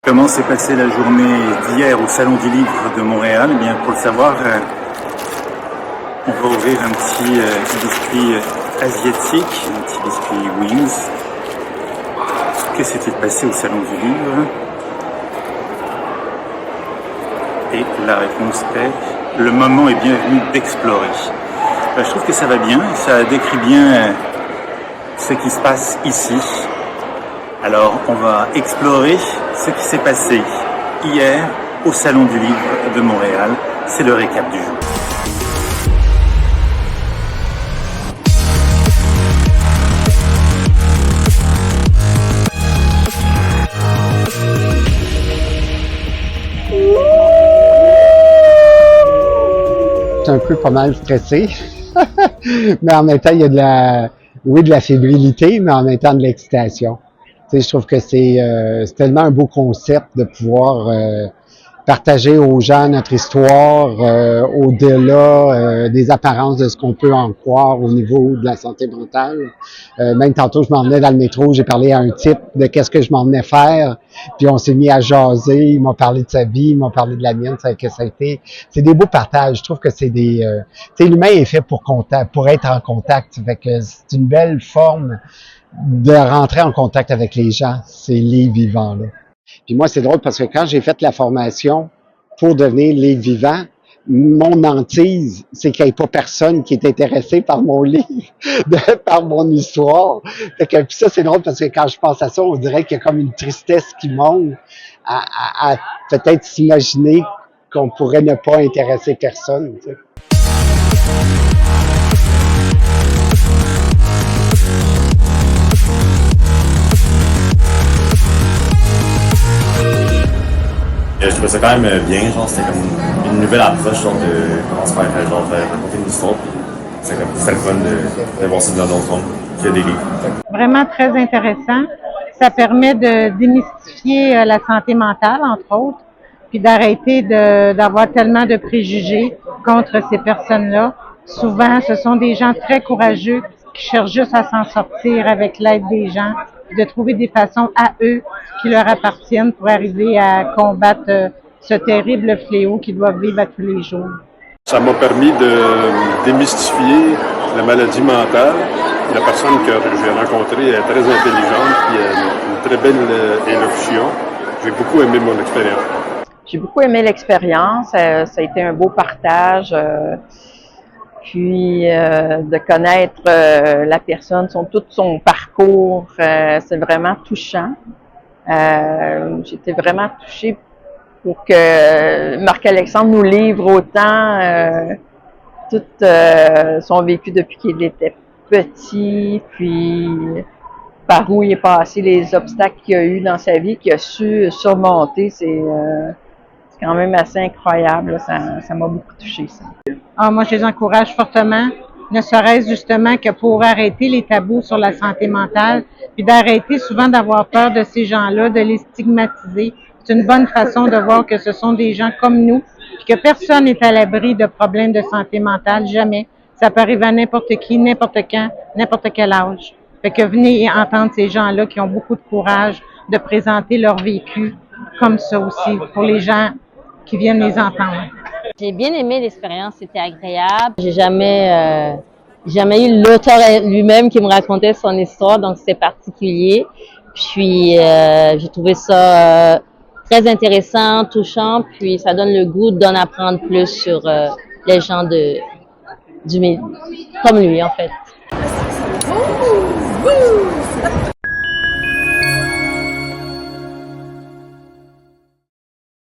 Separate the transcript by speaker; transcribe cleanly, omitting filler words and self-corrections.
Speaker 1: Comment s'est passée la journée d'hier au Salon du Livre de Montréal? Eh bien, pour le savoir, on va ouvrir un petit biscuit asiatique, un petit biscuit Wings. Que s'est-il passé au Salon du Livre? Et la réponse est: le moment est bienvenu d'explorer. Je trouve que ça va bien, ça décrit bien ce qui se passe ici. Alors, on va explorer ce qui s'est passé hier au Salon du Livre de Montréal. C'est le récap du jour.
Speaker 2: Un peu pas mal stressé, mais en même temps, il y a de la fébrilité, mais en même temps de l'excitation. Tu sais, je trouve que c'est tellement un beau concept de pouvoir partager aux gens notre histoire au-delà des apparences de ce qu'on peut en croire au niveau de la santé mentale. Même tantôt, je m'en venais dans le métro, j'ai parlé à un type de qu'est-ce que je m'en venais faire, puis on s'est mis à jaser, il m'a parlé de sa vie, il m'a parlé de la mienne, ça a été. C'est des beaux partages. Je trouve que c'est des. Tu sais, l'humain est fait pour être en contact. Fait que c'est une belle forme de rentrer en contact avec les gens, ces livres vivants-là. Puis moi, c'est drôle parce que quand j'ai fait la formation pour devenir livre vivant, mon hantise, c'est qu'il n'y ait pas personne qui est intéressé par mon livre, par mon histoire. Fait que, puis ça, c'est drôle parce que quand je pense à ça, on dirait qu'il y a comme une tristesse qui monte à peut-être s'imaginer qu'on pourrait ne pas intéresser personne. Tu sais.
Speaker 3: Je trouvais ça quand même bien, genre c'était comme une nouvelle approche genre de comment se faire genre raconter une histoire. C'était le fun de voir ça dans d'autres formes qu'il y a des livres.
Speaker 4: Vraiment très intéressant. Ça permet de démystifier la santé mentale, entre autres, puis d'arrêter d'avoir tellement de préjugés contre ces personnes-là. Souvent, ce sont des gens très courageux qui cherchent juste à s'en sortir avec l'aide des gens, de trouver des façons à eux qui leur appartiennent pour arriver à combattre ce terrible fléau qu'ils doivent vivre à tous les jours.
Speaker 5: Ça m'a permis de démystifier la maladie mentale. La personne que j'ai rencontrée est très intelligente et a une très belle élocution. J'ai beaucoup aimé mon expérience.
Speaker 6: J'ai beaucoup aimé l'expérience. Ça a été un beau partage. Puis de connaître la personne, tout son parcours, c'est vraiment touchant. J'étais vraiment touchée pour que Marc-Alexandre nous livre autant tout son vécu depuis qu'il était petit, puis par où il est passé, les obstacles qu'il a eu dans sa vie, qu'il a su surmonter. C'est quand même assez incroyable. Là. Ça m'a beaucoup touchée, ça.
Speaker 4: Moi, je les encourage fortement, ne serait-ce justement que pour arrêter les tabous sur la santé mentale, puis d'arrêter souvent d'avoir peur de ces gens-là, de les stigmatiser. C'est une bonne façon de voir que ce sont des gens comme nous, puis que personne n'est à l'abri de problèmes de santé mentale, jamais. Ça peut arriver à n'importe qui, n'importe quand, n'importe quel âge. Fait que venez entendre ces gens-là qui ont beaucoup de courage de présenter leur vécu comme ça aussi, pour les gens qui viennent les entendre.
Speaker 7: J'ai bien aimé l'expérience, c'était agréable. J'ai jamais eu l'auteur lui-même qui me racontait son histoire, donc c'était particulier. Puis j'ai trouvé ça très intéressant, touchant, puis ça donne le goût d'en apprendre plus sur les gens comme lui en fait.